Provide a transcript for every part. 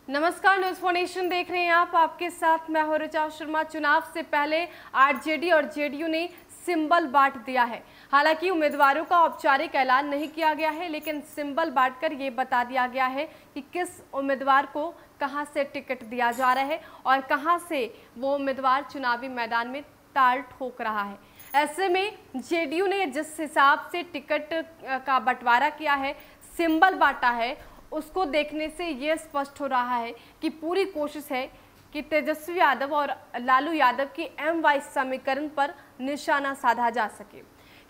नमस्कार, news for nation देख रहे हैं आप। आपके साथ मैं हूं ऋचा शर्मा। चुनाव से पहले आरजेडी और जेडीयू ने सिंबल बांट दिया है। हालांकि उम्मीदवारों का औपचारिक ऐलान नहीं किया गया है, लेकिन सिंबल बांटकर ये बता दिया गया है कि किस उम्मीदवार को कहां से टिकट दिया जा रहा है और कहां से वो उम्मीदवार चुनावी मैदान में ताल ठोक रहा है। ऐसे में जेडीयू ने जिस हिसाब से टिकट का बंटवारा किया है, सिंबल बांटा है, उसको देखने से ये स्पष्ट हो रहा है कि पूरी कोशिश है कि तेजस्वी यादव और लालू यादव के एम वाई समीकरण पर निशाना साधा जा सके।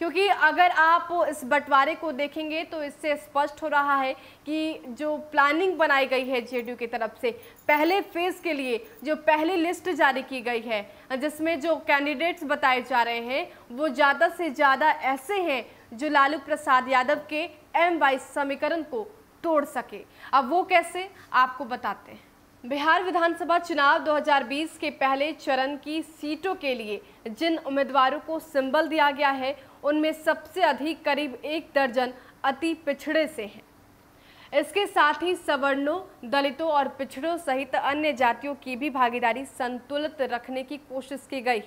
क्योंकि अगर आप इस बंटवारे को देखेंगे तो इससे स्पष्ट हो रहा है कि जो प्लानिंग बनाई गई है जेडीयू की तरफ से पहले फेज के लिए, जो पहली लिस्ट जारी की गई है जिसमें जो कैंडिडेट्स बताए जा रहे हैं वो ज़्यादा से ज़्यादा ऐसे हैं जो लालू प्रसाद यादव के एम वाई समीकरण को तोड़ सके। अब वो कैसे, आपको बताते हैं। बिहार विधानसभा चुनाव 2020 के पहले चरण की सीटों के लिए जिन उम्मीदवारों को सिंबल दिया गया है उनमें सबसे अधिक करीब 1 दर्जन अति पिछड़े से हैं। इसके साथ ही सवर्णों, दलितों और पिछड़ों सहित अन्य जातियों की भी भागीदारी संतुलित रखने की कोशिश की गई।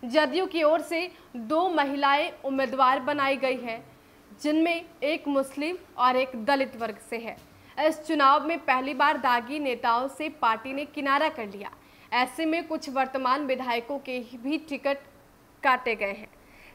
जदयू की ओर से 2 महिलाएं उम्मीदवार बनाई गई हैं, जिनमें एक मुस्लिम और एक दलित वर्ग से है। इस चुनाव में पहली बार दागी नेताओं से पार्टी ने किनारा कर लिया। ऐसे में कुछ वर्तमान विधायकों के भी टिकट काटे गए हैं।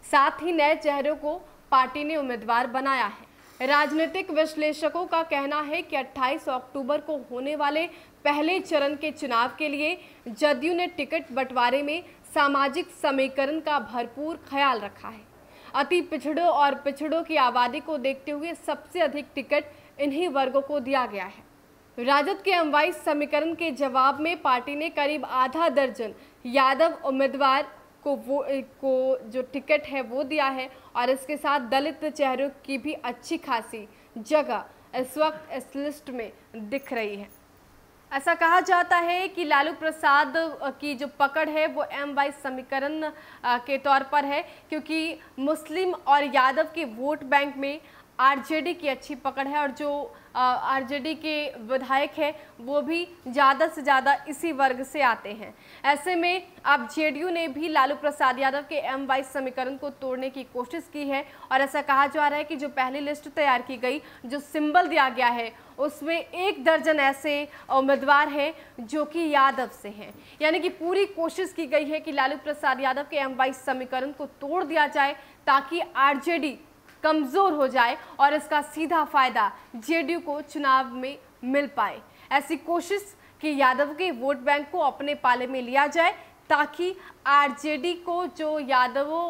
साथ ही नए चेहरों को पार्टी ने उम्मीदवार बनाया है। राजनीतिक विश्लेषकों का कहना है कि 28 अक्टूबर को होने वाले पहले चरण के चुनाव के लिए जदयू ने टिकट बंटवारे में सामाजिक समीकरण का भरपूर ख्याल रखा है। अति पिछड़ों और पिछड़ों की आबादी को देखते हुए सबसे अधिक टिकट इन्हीं वर्गों को दिया गया है। राजद के एमवाई समीकरण के जवाब में पार्टी ने करीब आधा दर्जन यादव उम्मीदवार को जो टिकट है वो दिया है और इसके साथ दलित चेहरों की भी अच्छी खासी जगह इस वक्त इस लिस्ट में दिख रही है। ऐसा कहा जाता है कि लालू प्रसाद की जो पकड़ है वो एम वाई समीकरण के तौर पर है, क्योंकि मुस्लिम और यादव के वोट बैंक में आरजेडी की अच्छी पकड़ है और जो आरजेडी के विधायक हैं वो भी ज़्यादा से ज़्यादा इसी वर्ग से आते हैं। ऐसे में अब जेडीयू ने भी लालू प्रसाद यादव के एम वाई समीकरण को तोड़ने की कोशिश की है और ऐसा कहा जा रहा है कि जो पहली लिस्ट तैयार की गई, जो सिंबल दिया गया है, उसमें 1 दर्जन ऐसे उम्मीदवार हैं जो कि यादव से हैं। यानी कि पूरी कोशिश की गई है कि लालू प्रसाद यादव के एम वाई समीकरण को तोड़ दिया जाए ताकि आरजेडी कमजोर हो जाए और इसका सीधा फायदा जेडीयू को चुनाव में मिल पाए। ऐसी कोशिश कि यादव के वोट बैंक को अपने पाले में लिया जाए ताकि आरजेडी को जो यादवों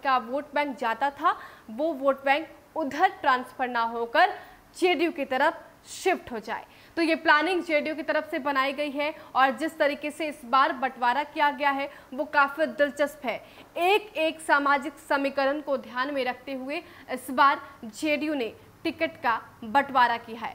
का वोट बैंक जाता था वो वोट बैंक उधर ट्रांसफर ना होकर जेडीयू की तरफ शिफ्ट हो जाए। तो ये प्लानिंग जेडीयू की तरफ से बनाई गई है और जिस तरीके से इस बार बंटवारा किया गया है वो काफ़ी दिलचस्प है। एक एक सामाजिक समीकरण को ध्यान में रखते हुए इस बार जेडीयू ने टिकट का बंटवारा किया है।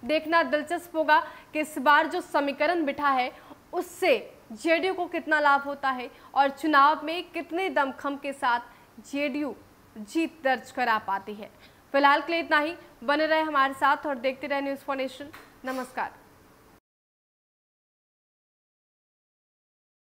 देखना दिलचस्प होगा कि इस बार जो समीकरण बिठा है उससे जेडीयू को कितना लाभ होता है और चुनाव में कितने दमखम के साथ जेडीयू जीत दर्ज करा पाती है। फिलहाल के लिए इतना ही। बने रहे हमारे साथ और देखते रहे न्यूज़ फॉर नेशन। नमस्कार।